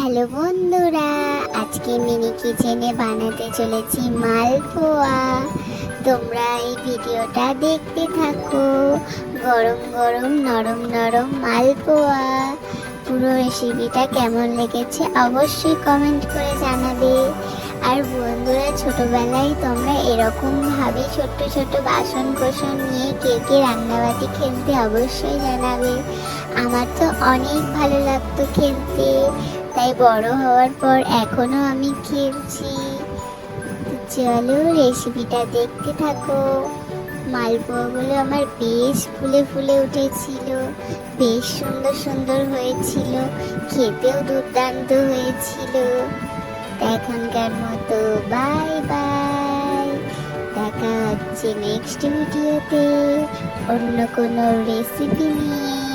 Hello বন্ধুরা, আজকে mini কিচেনে বানাতে চলেছি মালপোয়া। তোমরা এই ভিডিওটা দেখতে থাকো। গরম গরম নরম নরম মালপোয়া। পুরো রেসিপিটা কেমন লেগেছে অবশ্যই কমেন্ট করে জানাবে। আর বন্ধুরা, ছোটবেলায় তোমরা এরকম ভাবে ছোট্ট ছোট্ট বাসন কোসন নিয়ে কে কে রান্নাবাটি খেলতে অবশ্যই জানাবে। আমার তো অনেক ভালো লাগতো খেলতে, তাই বড় হওয়ার পর এখনো আমি খেলছি। তো চলো রেসিপিটা দেখতে থাকো। মালপোয়াগুলো আমার বেশ ফুলে ফুলে উঠেছিল, বেশ সুন্দর সুন্দর হয়েছিল, খেতেও দুর্দান্ত হয়েছিল। এখনকার মতো বাই বাই, দেখা হচ্ছে নেক্সট ভিডিওতে অন্য কোনো রেসিপি নিয়ে।